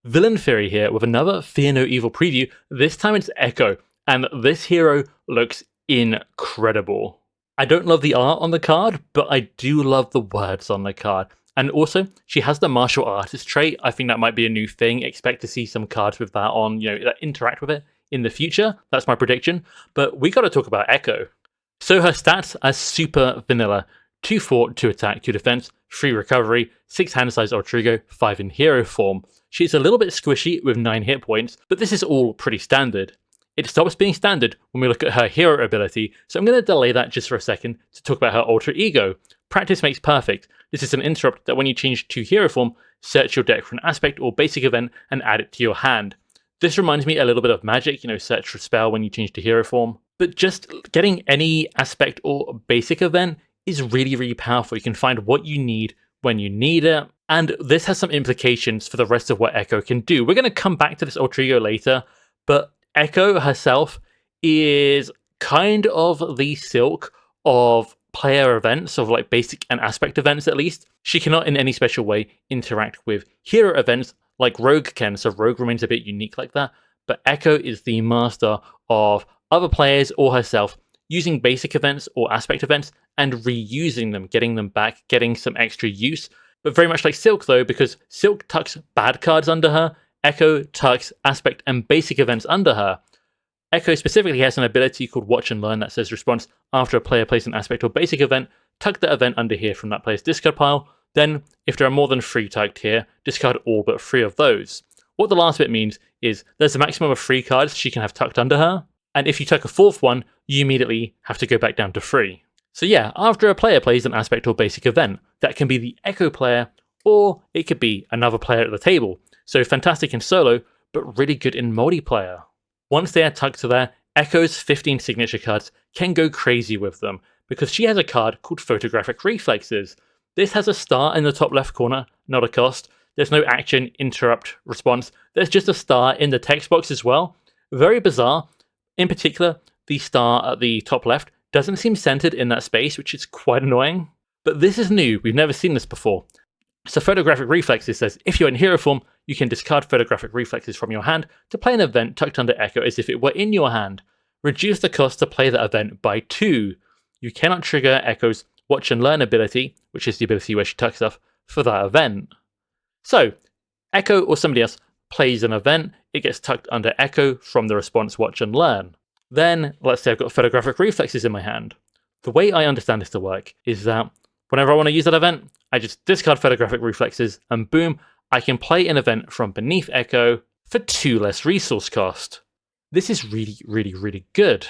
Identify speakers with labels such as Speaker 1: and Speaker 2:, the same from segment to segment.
Speaker 1: Villain Theory here with another Fear No Evil preview. This time it's Echo, and this hero looks incredible. I don't love the art on the card, but I do love the words on the card. And also, she has the martial artist trait. I think that might be a new thing. Expect to see some cards with that on, that interact with it in the future. That's my prediction. But we got to talk about Echo. So her stats are super vanilla. 2 fort, 2 attack, 2 defense, 3 recovery, 6 hand size alter ego, 5 in hero form. She's a little bit squishy with 9 hit points, but this is all pretty standard. It stops being standard when we look at her hero ability, so I'm going to delay that just for a second to talk about her alter ego. Practice makes perfect. This is an interrupt that when you change to hero form, search your deck for an aspect or basic event and add it to your hand. This reminds me a little bit of Magic, search for spell when you change to hero form. But just getting any aspect or basic event is really, really powerful. You can find what you need when you need it. And this has some implications for the rest of what Echo can do. We're going to come back to this alter ego later, but Echo herself is kind of the Silk of player events, of like basic and aspect events at least. She cannot in any special way interact with hero events like Rogue can, so Rogue remains a bit unique like that. But Echo is the master of other players or herself using basic events or aspect events and reusing them, getting them back, getting some extra use. But very much like Silk though, because Silk tucks bad cards under her, Echo tucks aspect and basic events under her. Echo specifically has an ability called Watch and Learn that says response after a player plays an aspect or basic event, tuck that event under here from that player's discard pile. Then, if there are more than 3 tucked here, discard all but 3 of those. What the last bit means is there's a maximum of 3 cards she can have tucked under her, and if you tuck a 4th one, you immediately have to go back down to 3. So yeah, after a player plays an aspect or basic event, that can be the Echo player, or it could be another player at the table. So fantastic in solo, but really good in multiplayer. Once they are tucked to there, Echo's 15 signature cards can go crazy with them, because she has a card called Photographic Reflexes. This has a star in the top left corner, not a cost. There's no action, interrupt, response. There's just a star in the text box as well. Very bizarre. In particular, the star at the top left doesn't seem centered in that space, which is quite annoying. But this is new. We've never seen this before. So Photographic Reflexes says, if you're in hero form, you can discard Photographic Reflexes from your hand to play an event tucked under Echo as if it were in your hand. Reduce the cost to play that event by 2. You cannot trigger Echo's Watch and Learn ability, which is the ability where she tucks stuff, for that event. So, Echo or somebody else plays an event, it gets tucked under Echo from the response Watch and Learn. Then, let's say I've got Photographic Reflexes in my hand. The way I understand this to work is that whenever I want to use that event, I just discard Photographic Reflexes, and boom, I can play an event from beneath Echo for 2 less resource cost. This is really, really, really good.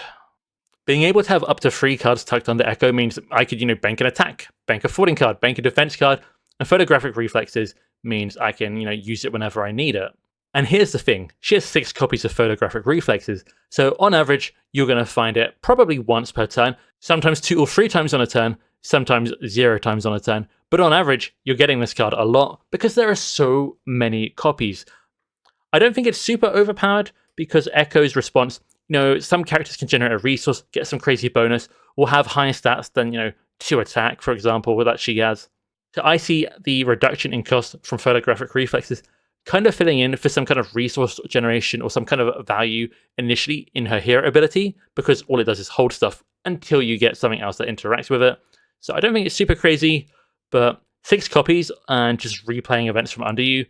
Speaker 1: Being able to have up to 3 cards tucked under Echo means I could, bank an attack, bank a forwarding card, bank a defense card, and Photographic Reflexes means I can, use it whenever I need it. And here's the thing, she has 6 copies of Photographic Reflexes, so on average, you're going to find it probably once per turn, sometimes 2 or 3 times on a turn, sometimes 0 times on a turn, but on average, you're getting this card a lot because there are so many copies. I don't think it's super overpowered because Echo's response, some characters can generate a resource, get some crazy bonus, or have higher stats than, 2 attack, for example, that she has. So I see the reduction in cost from Photographic Reflexes kind of filling in for some kind of resource generation or some kind of value initially in her hero ability, because all it does is hold stuff until you get something else that interacts with it. So I don't think it's super crazy, but 6 copies and just replaying events from under you,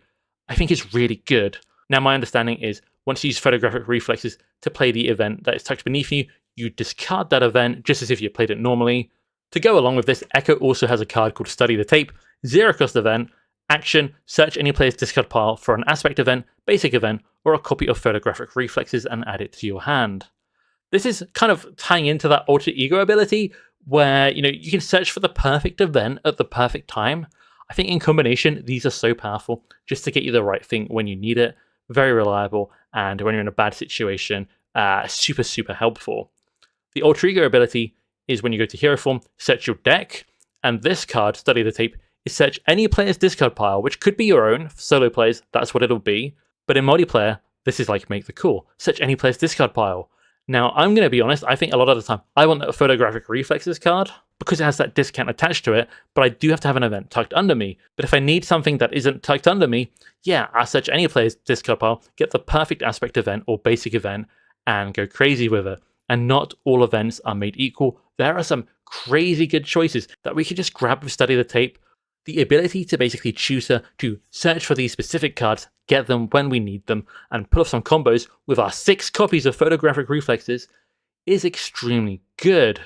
Speaker 1: I think is really good. Now my understanding is once you use Photographic Reflexes to play the event that is tucked beneath you, you discard that event just as if you played it normally. To go along with this, Echo also has a card called Study the Tape, 0 cost event. Action, search any player's discard pile for an aspect event, basic event, or a copy of Photographic Reflexes and add it to your hand. This is kind of tying into that alter ego ability where, you can search for the perfect event at the perfect time. I think in combination, these are so powerful just to get you the right thing when you need it. Very reliable, and when you're in a bad situation, super, super helpful. The alter ego ability is when you go to hero form, search your deck, and this card, Study the Tape, is search any player's discard pile, which could be your own. For solo players, that's what it'll be. But in multiplayer, this is like make the call. Search any player's discard pile. Now, I'm going to be honest, I think a lot of the time, I want a Photographic Reflexes card. because it has that discount attached to it, but I do have to have an event tucked under me. But if I need something that isn't tucked under me, yeah, I'll search any player's discard pile, get the perfect aspect event or basic event, and go crazy with it. And not all events are made equal. There are some crazy good choices that we can just grab with Study the Tape. The ability to basically choose to search for these specific cards, get them when we need them, and pull off some combos with our 6 copies of Photographic Reflexes is extremely good.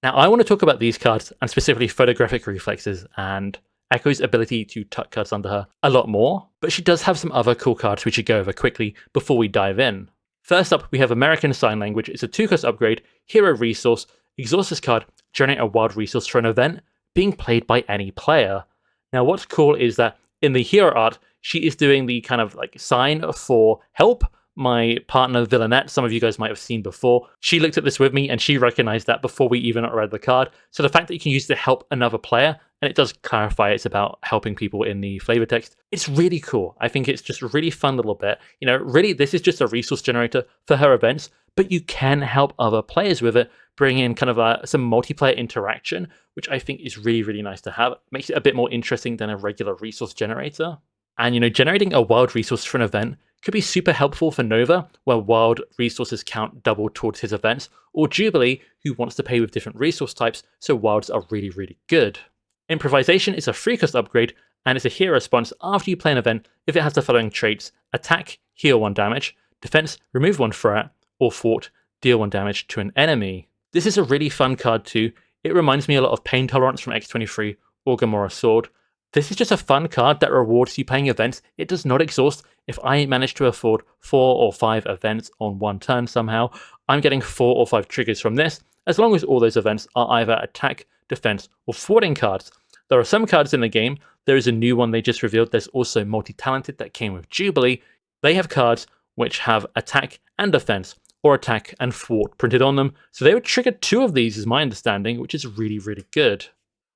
Speaker 1: Now, I want to talk about these cards, and specifically Photographic Reflexes, and Echo's ability to tuck cards under her a lot more, but she does have some other cool cards we should go over quickly before we dive in. First up, we have American Sign Language. It's a 2-cost upgrade, hero resource, exhaust this card, generate a wild resource for an event being played by any player. Now, what's cool is that in the hero art, she is doing the kind of like sign for help. My partner, Villanette, some of you guys might have seen before. She looked at this with me and she recognized that before we even read the card. So the fact that you can use it to help another player, and it does clarify it's about helping people in the flavor text, it's really cool. I think it's just a really fun little bit. You know, really, this is just a resource generator for her events, but you can help other players with it, bring in kind of some multiplayer interaction, which I think is really, really nice to have. It makes it a bit more interesting than a regular resource generator. And, you know, generating a wild resource for an event could be super helpful for Nova, where wild resources count double towards his events, or Jubilee, who wants to play with different resource types, so wilds are really, really good. Improvisation is a 3-cost upgrade, and it's a hero response after you play an event if it has the following traits: attack, heal 1 damage, defense, remove 1 threat, or thwart, deal 1 damage to an enemy. This is a really fun card too. It reminds me a lot of Pain Tolerance from X23 or Gamora's Sword. This is just a fun card that rewards you playing events. It does not exhaust. If I manage to afford 4 or 5 events on one turn somehow, I'm getting 4 or 5 triggers from this, as long as all those events are either attack, defense, or thwarting cards. There are some cards in the game. There is a new one they just revealed. There's also Multi-Talented that came with Jubilee. They have cards which have attack and defense, or attack and thwart printed on them. So they would trigger 2 of these, is my understanding, which is really, really good.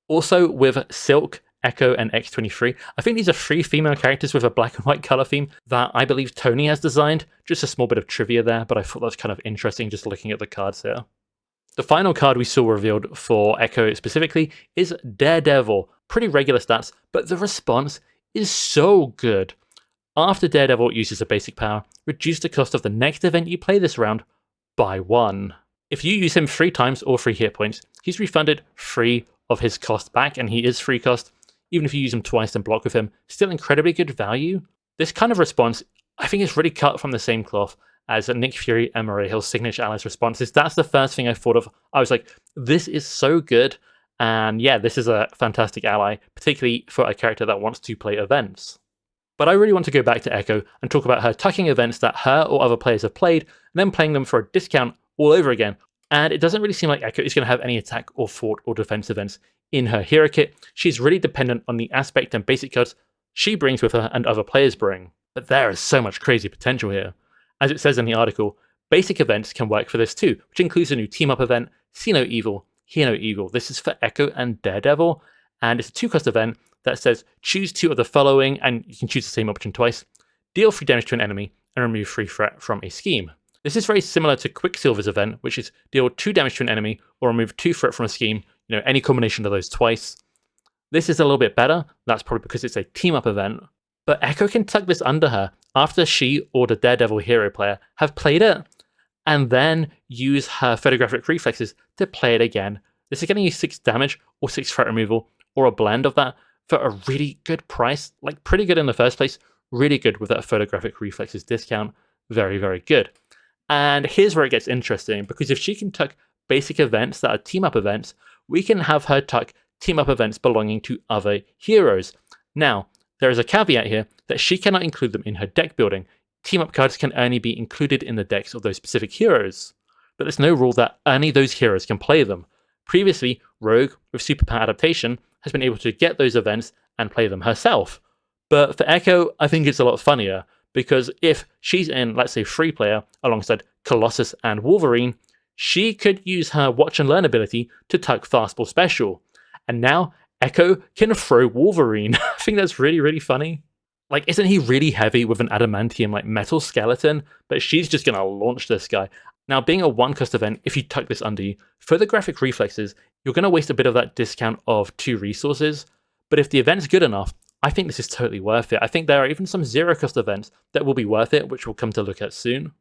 Speaker 1: Also with Silk, Echo, and X23, I think these are 3 female characters with a black and white color theme that I believe Tony has designed. Just a small bit of trivia there, but I thought that was kind of interesting just looking at the cards here. The final card we saw revealed for Echo specifically is Daredevil. Pretty regular stats, but the response is so good. After Daredevil uses a basic power, reduce the cost of the next event you play this round by 1. If you use him 3 times or 3 hit points, he's refunded 3 of his cost back, and he is 3 cost. Even if you use him twice and block with him, still incredibly good value. This kind of response, I think, is really cut from the same cloth as Nick Fury and Maria Hill's signature allies responses. That's the first thing I thought of. I was like, this is so good. And yeah, this is a fantastic ally, particularly for a character that wants to play events. But I really want to go back to Echo and talk about her tucking events that her or other players have played, and then playing them for a discount all over again. And it doesn't really seem like Echo is going to have any attack or thwart or defense events in her hero kit. She's really dependent on the aspect and basic cards she brings with her and other players bring. But there is so much crazy potential here. As it says in the article, basic events can work for this too, which includes a new team-up event, See No Evil, Hear No Evil. This is for Echo and Daredevil, and it's a 2-cost event that says choose 2 of the following, and you can choose the same option twice. Deal 3 damage to an enemy, and remove 3 threat from a scheme. This is very similar to Quicksilver's event, which is deal 2 damage to an enemy, or remove 2 threat from a scheme, you know, any combination of those twice. This is a little bit better. That's probably because it's a team-up event. But Echo can tuck this under her after she or the Daredevil hero player have played it, and then use her Photographic Reflexes to play it again. This is going to use 6 damage or 6 threat removal, or a blend of that, for a really good price. Like, pretty good in the first place, really good with that Photographic Reflexes discount. Very, very good. And here's where it gets interesting, because if she can tuck basic events that are team-up events, we can have her tuck team-up events belonging to other heroes. Now, there is a caveat here that she cannot include them in her deck building. Team-up cards can only be included in the decks of those specific heroes, but there's no rule that only those heroes can play them. Previously, Rogue, with Superpower Adaptation, has been able to get those events and play them herself. But for Echo, I think it's a lot funnier, because if she's in, let's say, free player alongside Colossus and Wolverine, she could use her Watch and Learn ability to tuck Fastball Special. And now Echo can throw Wolverine. I think that's really, really funny. Like, isn't he really heavy with an adamantium, like, metal skeleton? But she's just going to launch this guy. Now, being a 1-cost event, if you tuck this under you, Photographic Reflexes You're going to waste a bit of that discount of 2 resources, but if the event's good enough, I think this is totally worth it. I think there are even some zero-cost events that will be worth it, which we'll come to look at soon.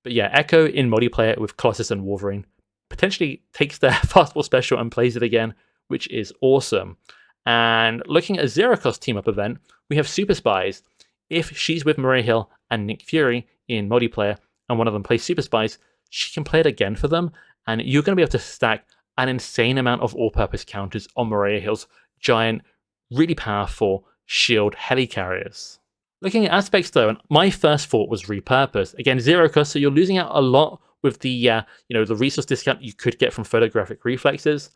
Speaker 1: But yeah, Echo in multiplayer with Colossus and Wolverine potentially takes their fastball special and plays it again, which is awesome. And looking at a zero-cost team-up event, we have Super Spies. If she's with Maria Hill and Nick Fury in multiplayer, and one of them plays Super Spies, she can play it again for them, and you're going to be able to stack an insane amount of all-purpose counters on Maria Hill's giant, really powerful shield helicarriers. Looking at aspects though, and my first thought was repurpose. Again, zero cost, so you're losing out a lot with the the resource discount you could get from photographic reflexes.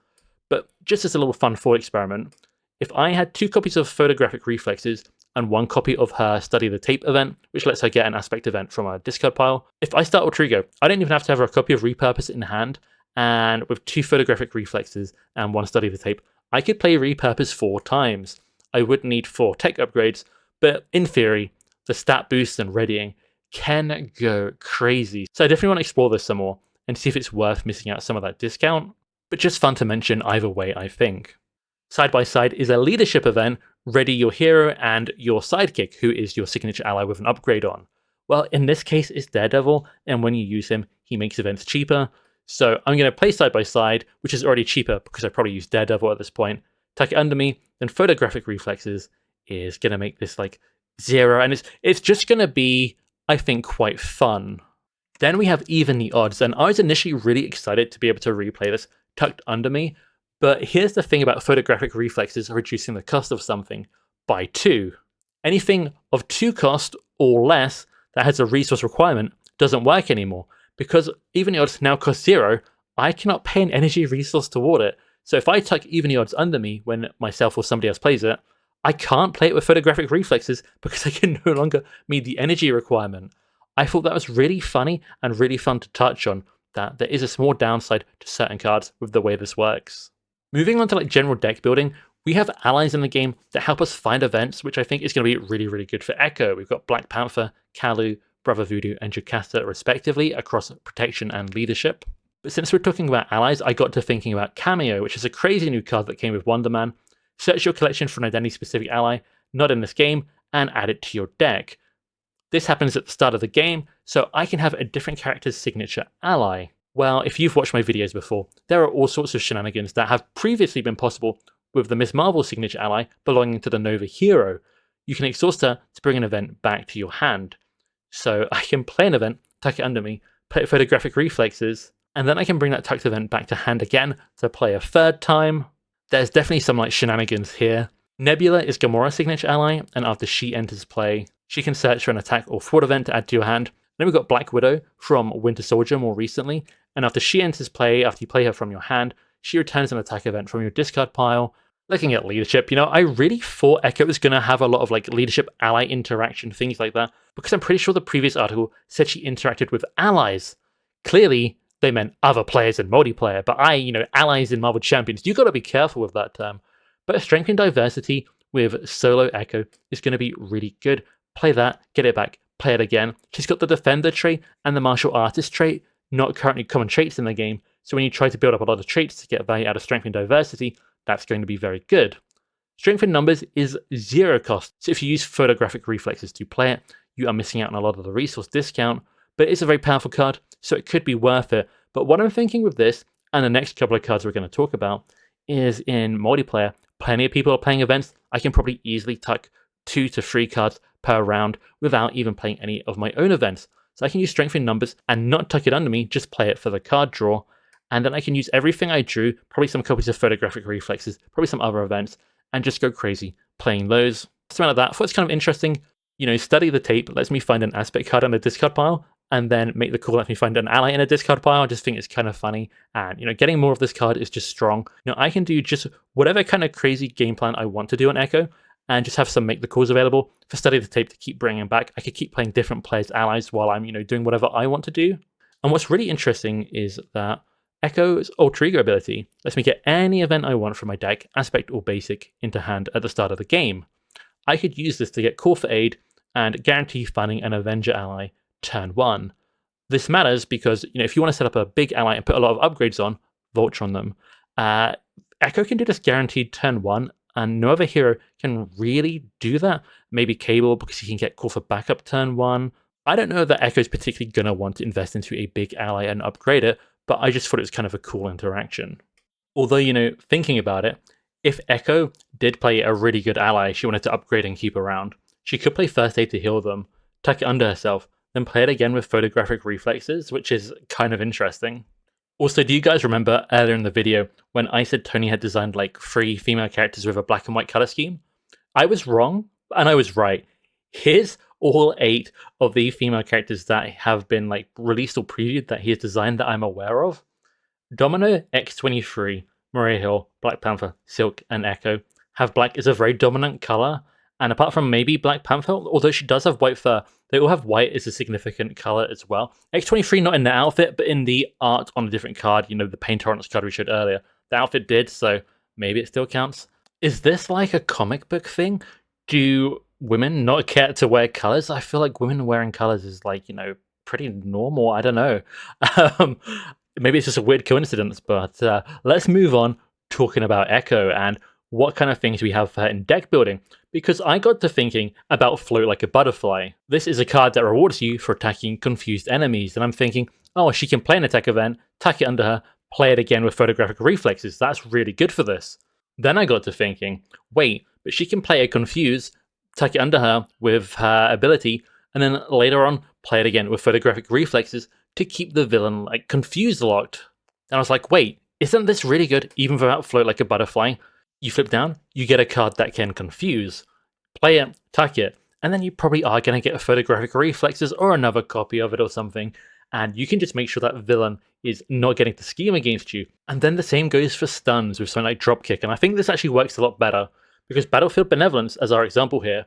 Speaker 1: But just as a little fun thought experiment, if I had 2 copies of photographic reflexes and 1 copy of her Study the Tape event, which lets her get an aspect event from a discard pile, if I start Ultrigo, I don't even have to have a copy of repurpose in hand, and with 2 photographic reflexes and 1 Study the Tape, I could play repurpose 4 times. I would need 4 tech upgrades, but in theory, the stat boosts and readying can go crazy. So I definitely want to explore this some more and see if it's worth missing out some of that discount, but just fun to mention either way, I think. Side by Side is a leadership event. Ready your hero and your sidekick, who is your signature ally with an upgrade on. Well, in this case, it's Daredevil, and when you use him, he makes events cheaper. So I'm going to play Side by Side, which is already cheaper because I probably use Daredevil at this point. Tuck it under me, then photographic reflexes is going to make this like 0, and it's just going to be, I think, quite fun. Then we have Even the Odds, and I was initially really excited to be able to replay this tucked under me, but here's the thing about photographic reflexes reducing the cost of something by 2. Anything of 2 cost or less that has a resource requirement doesn't work anymore, because Even the Odds now cost 0, I cannot pay an energy resource toward it. So if I tuck Even the Odds under me when myself or somebody else plays it, I can't play it with photographic reflexes because I can no longer meet the energy requirement. I thought that was really funny and really fun to touch on, that there is a small downside to certain cards with the way this works. Moving on to like general deck building, we have allies in the game that help us find events, which I think is going to be really, really good for Echo. We've got Black Panther, Kalu, Brother Voodoo, and Jocasta respectively across protection and leadership. But since we're talking about allies, I got to thinking about Cameo, which is a crazy new card that came with Wonder Man. Search your collection for an identity-specific ally, not in this game, and add it to your deck. This happens at the start of the game, so I can have a different character's signature ally. Well, if you've watched my videos before, there are all sorts of shenanigans that have previously been possible with the Miss Marvel signature ally belonging to the Nova hero. You can exhaust her to bring an event back to your hand. So I can play an event, tuck it under me, play photographic reflexes, and then I can bring that tucked event back to hand again to play a 3rd time. There's definitely some like shenanigans here. Nebula is Gamora's signature ally, and after she enters play, she can search for an attack or thwart event to add to your hand. Then we've got Black Widow from Winter Soldier more recently, and after she enters play, after you play her from your hand, she returns an attack event from your discard pile. Looking at leadership, I really thought Echo was going to have a lot of like leadership ally interaction, things like that, because I'm pretty sure the previous article said she interacted with allies. Clearly, they meant other players in multiplayer, but allies in Marvel Champions, you got to be careful with that term. But a strength and diversity with solo Echo is going to be really good. Play that, get it back, play it again. She's got the Defender trait and the Martial Artist trait, not currently common traits in the game, so when you try to build up a lot of traits to get value out of strength and diversity, that's going to be very good. Strength in numbers is 0 cost, so if you use photographic reflexes to play it, you are missing out on a lot of the resource discount, but it's a very powerful card, so it could be worth it. But what I'm thinking with this, and the next couple of cards we're going to talk about, is in multiplayer, plenty of people are playing events. I can probably easily tuck 2 to 3 cards per round without even playing any of my own events. So I can use strength in numbers and not tuck it under me, just play it for the card draw. And then I can use everything I drew, probably some copies of photographic reflexes, probably some other events, and just go crazy playing those. So out of that, I thought it's kind of interesting. Study the tape lets me find an aspect card on the discard pile, and then make the call lets me find an ally in a discard pile. I just think it's kind of funny. And, getting more of this card is just strong. I can do just whatever kind of crazy game plan I want to do on Echo, and just have some make the calls available for Study the Tape to keep bringing back. I could keep playing different players' allies while I'm, doing whatever I want to do. And what's really interesting is that Echo's Alter Ego ability lets me get any event I want from my deck, aspect or basic, into hand at the start of the game. I could use this to get Call for Aid and guarantee finding an Avenger ally turn 1. This matters because, if you want to set up a big ally and put a lot of upgrades on, Vulture on them, Uh, Echo can do this guaranteed turn 1, and no other hero can really do that. Maybe Cable, because he can get called for backup turn 1. I don't know that Echo's particularly going to want to invest into a big ally and upgrade it, but I just thought it was kind of a cool interaction. Although, thinking about it, if Echo did play a really good ally she wanted to upgrade and keep around, she could play First Aid to heal them, tuck it under herself, then play it again with photographic reflexes, which is kind of interesting. Also, do you guys remember earlier in the video when I said Tony had designed like 3 female characters with a black and white color scheme? I was wrong, and I was right. Here's all 8 of the female characters that have been like released or previewed that he has designed that I'm aware of. Domino, X-23, Maria Hill, Black Panther, Silk, and Echo have black as a very dominant color, and apart from maybe Black Panther, although she does have white fur, they all have white as a significant color as well. X-23 not in the outfit, but in the art on a different card, the Pain Torrents card we showed earlier. The outfit did, so maybe it still counts. Is this like a comic book thing? Do women not care to wear colors? I feel like women wearing colors is like, pretty normal. I don't know. Maybe it's just a weird coincidence, but let's move on talking about Echo and what kind of things we have for her in deck building, because I got to thinking about Float Like a Butterfly. This is a card that rewards you for attacking confused enemies, and I'm thinking, oh, she can play an attack event, tuck it under her, play it again with photographic reflexes. That's really good for this. Then I got to thinking, wait, but she can play a Confuse, tuck it under her with her ability, and then later on play it again with photographic reflexes to keep the villain like confused locked. And I was like, wait, isn't this really good even without Float Like a Butterfly? You flip down, you get a card that can confuse. Play it, tuck it, and then you probably are going to get a photographic reflexes or another copy of it or something, and you can just make sure that villain is not getting to scheme against you. And then the same goes for stuns with something like Dropkick, and I think this actually works a lot better, because Battlefield Benevolence, as our example here,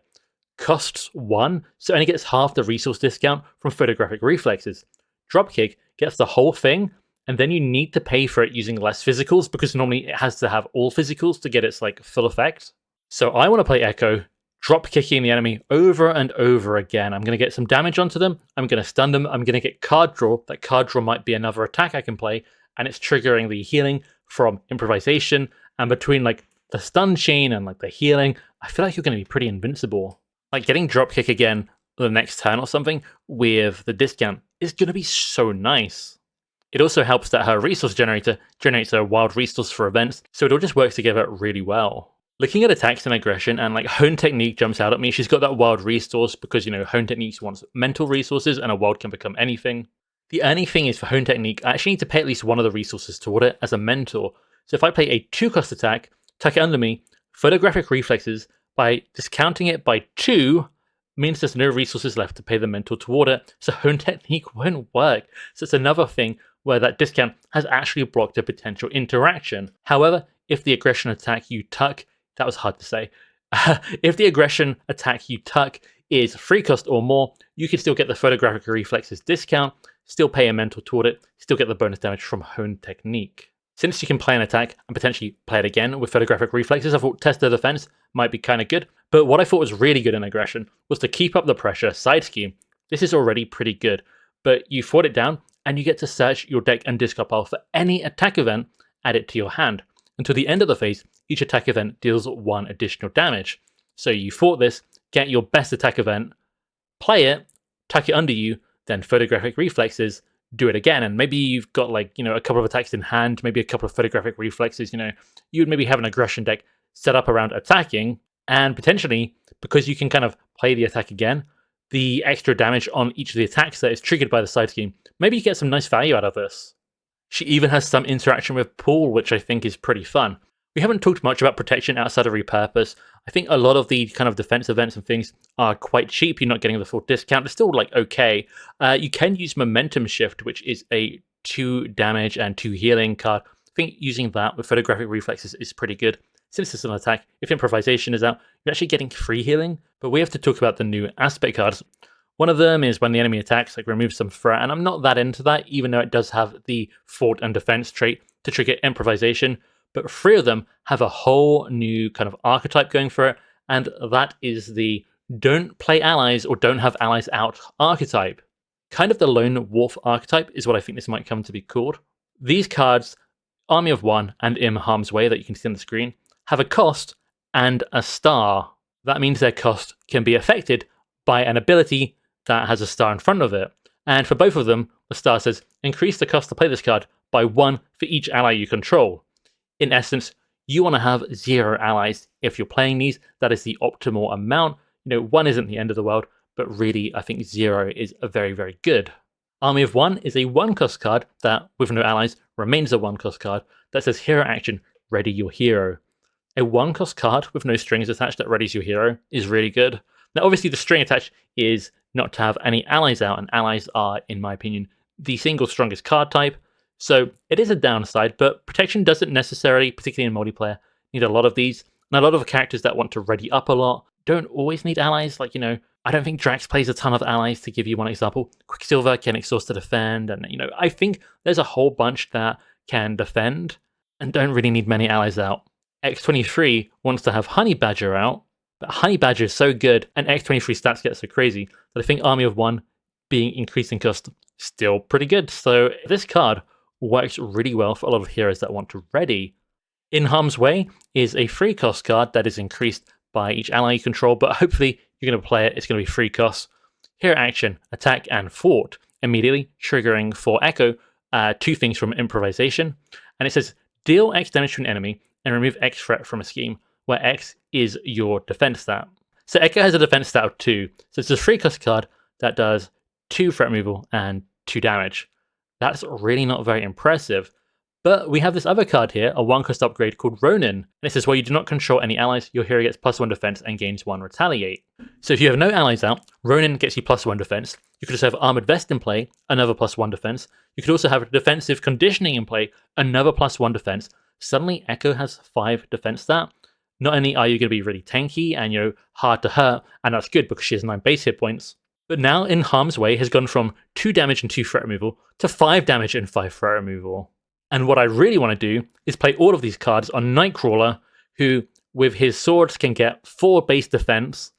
Speaker 1: costs 1, so it only gets half the resource discount from photographic reflexes. Dropkick gets the whole thing, and then you need to pay for it using less physicals, because normally it has to have all physicals to get its like full effect. So I want to play Echo, drop kicking the enemy over and over again. I'm going to get some damage onto them, I'm going to stun them, I'm going to get card draw. That card draw might be another attack I can play, and it's triggering the healing from improvisation, and between like the stun chain and like the healing, I feel like you're going to be pretty invincible. Like getting dropkick again the next turn or something with the discount is going to be so nice. It also helps that her resource generator generates a wild resource for events, so it all just works together really well. Looking at attacks and aggression, and like Hone Technique jumps out at me. She's got that wild resource because, Hone Technique wants mental resources and a wild can become anything. The only thing is for Hone Technique, I actually need to pay at least one of the resources toward it as a mentor. So if I play a 2-cost attack, tuck it under me, photographic reflexes, by discounting it by 2, means there's no resources left to pay the mentor toward it, so Hone Technique won't work. So it's another thing where that discount has actually blocked a potential interaction. However, if the aggression attack you tuck, that was hard to say, if the aggression attack you tuck is 3 cost or more, you can still get the photographic reflexes discount, still pay a mentor toward it, still get the bonus damage from Hone Technique. Since you can play an attack and potentially play it again with photographic reflexes, I thought Test the Defense might be kind of good. But what I thought was really good in aggression was to keep up the pressure side scheme. This is already pretty good, but you fought it down and you get to search your deck and discard pile for any attack event, add it to your hand. Until the end of the phase, each attack event deals 1 additional damage. So you fought this, get your best attack event, play it, tuck it under you, then photographic reflexes, do it again, and maybe you've got like, a couple of attacks in hand, maybe a couple of photographic reflexes, you would maybe have an aggression deck set up around attacking, and potentially, because you can kind of play the attack again, the extra damage on each of the attacks that is triggered by the side scheme, maybe you get some nice value out of this. She even has some interaction with Pool, which I think is pretty fun. We haven't talked much about protection outside of repurpose. I think a lot of the kind of defense events and things are quite cheap. You're not getting the full discount. It's still like okay. You can use Momentum Shift, which is a 2 damage and 2 healing card. I think using that with photographic reflexes is pretty good. Since it's an attack, if improvisation is out, you're actually getting free healing. But we have to talk about the new aspect cards. One of them is when the enemy attacks, like remove some threat, and I'm not that into that, even though it does have the fort and defense trait to trigger improvisation. But 3 of them have a whole new kind of archetype going for it, and that is the don't play allies or don't have allies out archetype. Kind of the lone wolf archetype is what I think this might come to be called. These cards Army of One and In Harm's Way that you can see on the screen have a cost and a star. That means their cost can be affected by an ability that has a star in front of it. And for both of them, the star says, increase the cost to play this card by 1 for each ally you control. In essence, you want to have 0 allies if you're playing these. That is the optimal amount. 1 isn't the end of the world, but really, I think 0 is very, very good. Army of One is a 1-cost card that, with no allies, remains a 1-cost card that says hero action, ready your hero. A 1-cost card with no strings attached that readies your hero is really good. Now, obviously, the string attached is not to have any allies out, and allies are, in my opinion, the single strongest card type. So it is a downside, but protection doesn't necessarily, particularly in multiplayer, need a lot of these. And a lot of characters that want to ready up a lot don't always need allies. Like, I don't think Drax plays a ton of allies, to give you one example. Quicksilver can exhaust to defend, and, I think there's a whole bunch that can defend and don't really need many allies out. X23 wants to have Honey Badger out, but Honey Badger is so good, and X23 stats get so crazy, that I think Army of One being increasing cost still pretty good. So this card works really well for a lot of heroes that want to ready. In Harm's Way is a free cost card that is increased by each ally you control, but hopefully you're going to play it, it's going to be free cost. Hero action, attack, and fort, immediately triggering for Echo 2 things from improvisation. And it says, deal X damage to an enemy and remove X threat from a scheme, where X is your defense stat. So Echo has a defense stat of 2, so it's a free cost card that does 2 threat removal and 2 damage. That's really not very impressive. But we have this other card here, a 1-cost upgrade called Ronin. And it says, while you do not control any allies, your hero gets +1 defense and gains 1 retaliate. So if you have no allies out, Ronin gets you +1 defense. You could also have Armored Vest in play, another +1 defense. You could also have Defensive Conditioning in play, another +1 defense. Suddenly, Echo has 5 defense stat. Not only are you going to be really tanky and, hard to hurt, and that's good because she has 9 base hit points, but now In Harm's Way has gone from 2 damage and 2 threat removal to 5 damage and 5 threat removal. And what I really want to do is play all of these cards on Nightcrawler, who, with his swords, can get 4 base defense,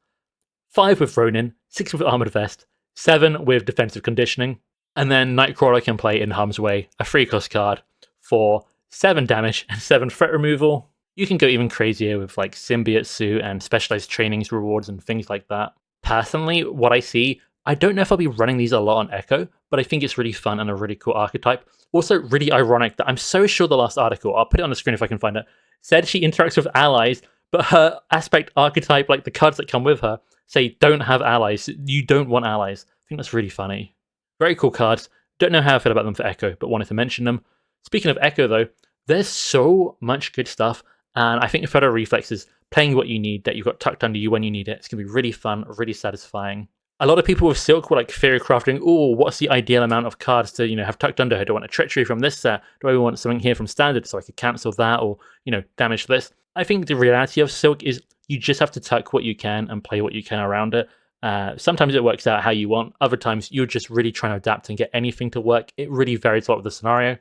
Speaker 1: 5 with Ronin, 6 with Armored Vest, 7 with Defensive Conditioning, and then Nightcrawler can play In Harm's Way, a free cost card, for 7 damage and 7 threat removal. You can go even crazier with like Symbiote Suit and Specialized Trainings rewards and things like that. Personally, what I see, I don't know if I'll be running these a lot on Echo, but I think it's really fun and a really cool archetype. Also, really ironic that I'm so sure the last article, I'll put it on the screen if I can find it, said she interacts with allies, but her aspect archetype, like the cards that come with her, say don't have allies. You don't want allies. I think that's really funny. Very cool cards. Don't know how I feel about them for Echo, but wanted to mention them. Speaking of Echo, though, there's so much good stuff, and I think Photo Reflex is playing what you need, that you've got tucked under you when you need it. It's going to be really fun, really satisfying. A lot of people with Silk were like theory crafting, what's the ideal amount of cards to, have tucked under her? Do I want a Treachery from this set? Do I want something here from Standard so I could cancel that or, damage this? I think the reality of Silk is you just have to tuck what you can and play what you can around it. Sometimes it works out how you want. Other times you're just really trying to adapt and get anything to work. It really varies a lot with the scenario.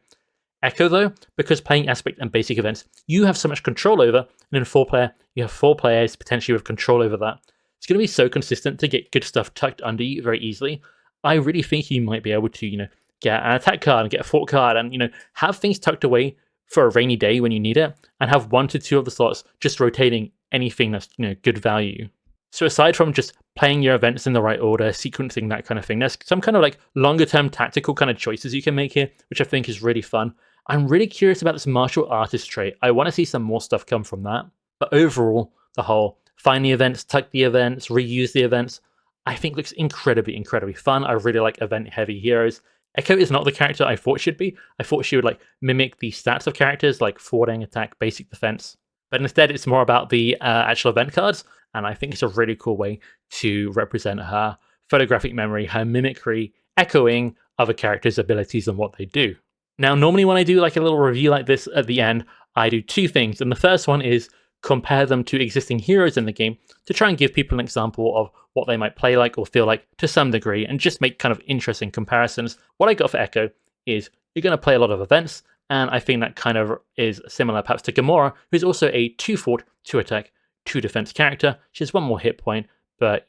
Speaker 1: Echo, though, because playing Aspect and basic events, you have so much control over, and in 4-player, you have 4 players potentially with control over that. It's going to be so consistent to get good stuff tucked under you very easily. I really think you might be able to, get an attack card and get a fort card and, have things tucked away for a rainy day when you need it, and have 1 to 2 of the slots just rotating anything that's, good value. So aside from just playing your events in the right order, sequencing, that kind of thing, there's some kind of like longer term tactical kind of choices you can make here, which I think is really fun. I'm really curious about this martial artist trait. I want to see some more stuff come from that. But overall, the whole find the events, tuck the events, reuse the events, I think looks incredibly, incredibly fun. I really like event-heavy heroes. Echo is not the character I thought she'd be. I thought she would like mimic the stats of characters like forwarding, attack, basic defense. But instead, it's more about the actual event cards, and I think it's a really cool way to represent her photographic memory, her mimicry, echoing other characters' abilities and what they do. Now, normally when I do like a little review like this at the end, I do 2 things, and the first one is compare them to existing heroes in the game to try and give people an example of what they might play like or feel like to some degree, and just make kind of interesting comparisons. What I got for Echo is you're going to play a lot of events, and I think that kind of is similar perhaps to Gamora, who's also a 2 fort, 2 attack, 2 defense character. She has 1 more hit point, but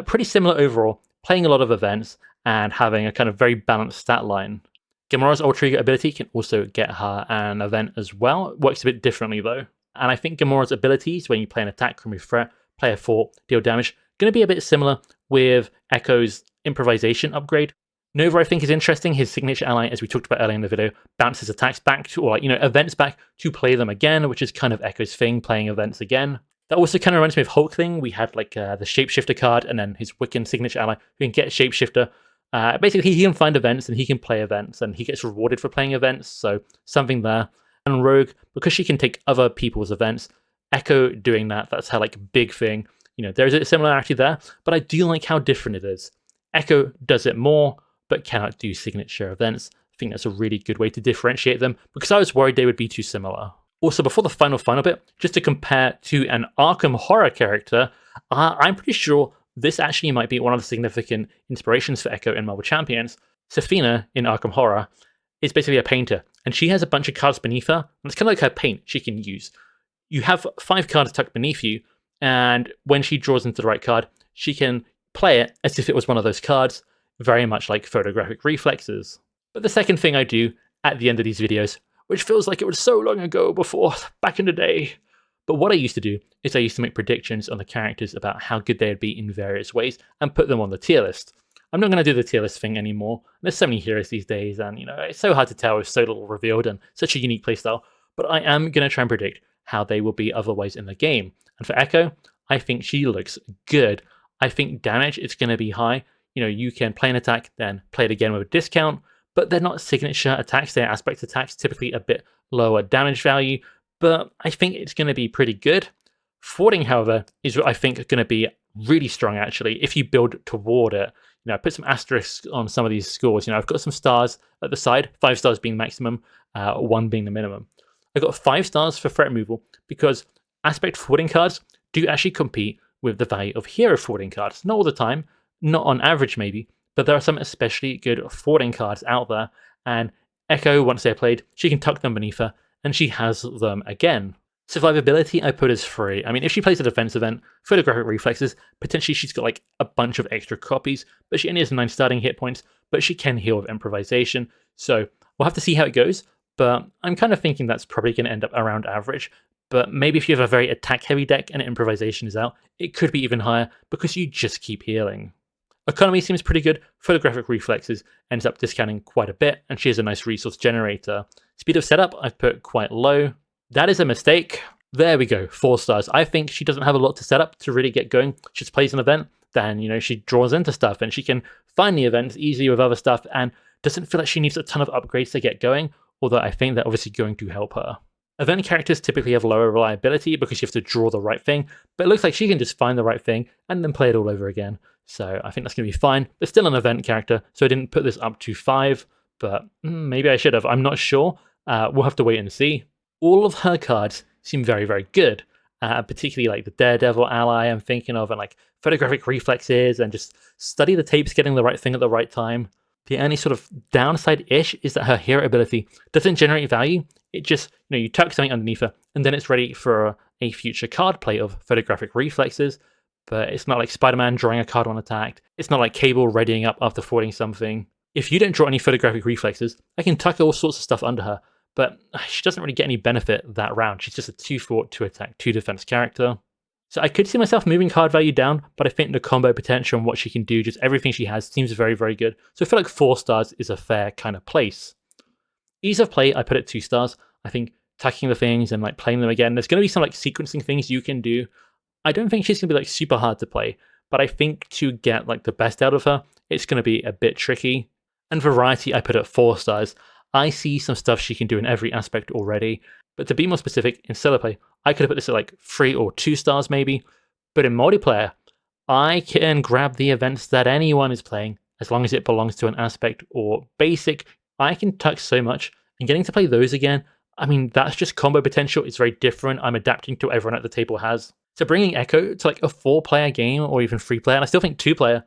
Speaker 1: pretty similar overall, playing a lot of events and having a kind of very balanced stat line. Gamora's Ultra Trigger ability can also get her an event as well. It works a bit differently though. And I think Gamora's abilities, when you play an attack, remove threat, play a 4, deal damage, going to be a bit similar with Echo's improvisation upgrade. Nova, I think, is interesting. His signature ally, as we talked about earlier in the video, bounces attacks back to, or like, events back to play them again, which is kind of Echo's thing, playing events again. That also kind of reminds me of Hulkling. We had like the Shapeshifter card and then his Wiccan signature ally who can get Shapeshifter. Basically, he can find events and he can play events and he gets rewarded for playing events, so something there. And Rogue, because she can take other people's events, Echo doing that, that's her like big thing. There's a similarity there, but I do like how different it is. Echo does it more, but cannot do signature events. I think that's a really good way to differentiate them, because I was worried they would be too similar. Also, before the final bit, just to compare to an Arkham Horror character, I'm pretty sure this actually might be one of the significant inspirations for Echo in Marvel Champions. Safina in Arkham Horror is basically a painter, and she has a bunch of cards beneath her, and it's kind of like her paint she can use. You have 5 cards tucked beneath you, and when she draws into the right card, she can play it as if it was one of those cards, very much like photographic reflexes. But the second thing I do at the end of these videos, which feels like it was so long ago before, back in the day, but what I used to do is I used to make predictions on the characters about how good they would be in various ways and put them on the tier list. I'm not going to do the tier list thing anymore. There's so many heroes these days, and it's so hard to tell with so little revealed and such a unique playstyle, but I am going to try and predict how they will be otherwise in the game. And for Echo, I think she looks good. I think damage is going to be high. You can play an attack, then play it again with a discount, but they're not signature attacks, they're aspect attacks, typically a bit lower damage value, but I think it's going to be pretty good. Thwarting, however, is I think going to be really strong actually, if you build toward it. Put some asterisks on some of these scores. I've got some stars at the side, 5 stars being maximum, 1 being the minimum. I've got 5 stars for threat removal because aspect thwarting cards do actually compete with the value of hero thwarting cards. Not all the time, not on average maybe, but there are some especially good thwarting cards out there, and Echo, once they're played, she can tuck them beneath her, and she has them again. Survivability I put as 3. I mean, if she plays a defense event, photographic reflexes, potentially she's got like a bunch of extra copies, but she only has 9 starting hit points, but she can heal with improvisation, so we'll have to see how it goes, but I'm kind of thinking that's probably going to end up around average. But maybe if you have a very attack-heavy deck and improvisation is out, it could be even higher because you just keep healing. Economy seems pretty good. Photographic reflexes ends up discounting quite a bit, and she has a nice resource generator. Speed of setup I've put quite low. That is a mistake. There we go, 4 stars. I think she doesn't have a lot to set up to really get going. She just plays an event, then she draws into stuff, and she can find the events easily with other stuff, and doesn't feel like she needs a ton of upgrades to get going, although I think they're obviously going to help her. Event characters typically have lower reliability because you have to draw the right thing, but it looks like she can just find the right thing and then play it all over again. So I think that's going to be fine. But still an event character, so I didn't put this up to 5, but maybe I should have. I'm not sure. We'll have to wait and see. All of her cards seem very, very good, particularly like the Daredevil ally I'm thinking of, and like photographic reflexes, and just study the tapes, getting the right thing at the right time. The only sort of downside-ish is that her hero ability doesn't generate value. It just, you tuck something underneath her, and then it's ready for a future card play of photographic reflexes. But it's not like Spider-Man drawing a card when attacked. It's not like Cable readying up after thwarting something. If you don't draw any photographic reflexes, I can tuck all sorts of stuff under her, but she doesn't really get any benefit that round. She's just a 2 thwart, 2 attack, 2 defense character. So I could see myself moving card value down, but I think the combo potential and what she can do, just everything she has, seems very, very good. So I feel like 4 stars is a fair kind of place. Ease of play, I put it 2 stars. I think tucking the things and like playing them again, there's going to be some like sequencing things you can do. I don't think she's going to be like super hard to play, but I think to get like the best out of her, it's going to be a bit tricky. And variety, I put at 4 stars. I see some stuff she can do in every aspect already, but to be more specific, in solo play, I could have put this at like 3 or 2 stars maybe, but in multiplayer, I can grab the events that anyone is playing, as long as it belongs to an aspect or basic. I can tuck so much, and getting to play those again, I mean, that's just combo potential. It's very different. I'm adapting to what everyone at the table has. So bringing Echo to like a 4-player game or even 3-player, and I still think 2-player,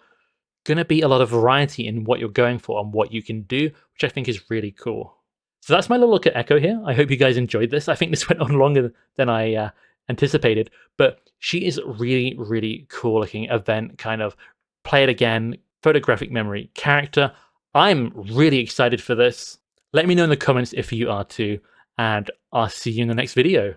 Speaker 1: gonna be a lot of variety in what you're going for and what you can do, which I think is really cool. So that's my little look at Echo here. I hope you guys enjoyed this. I think this went on longer than I anticipated, but she is really, really cool looking event, kind of play it again, photographic memory character. I'm really excited for this. Let me know in the comments if you are too, and I'll see you in the next video.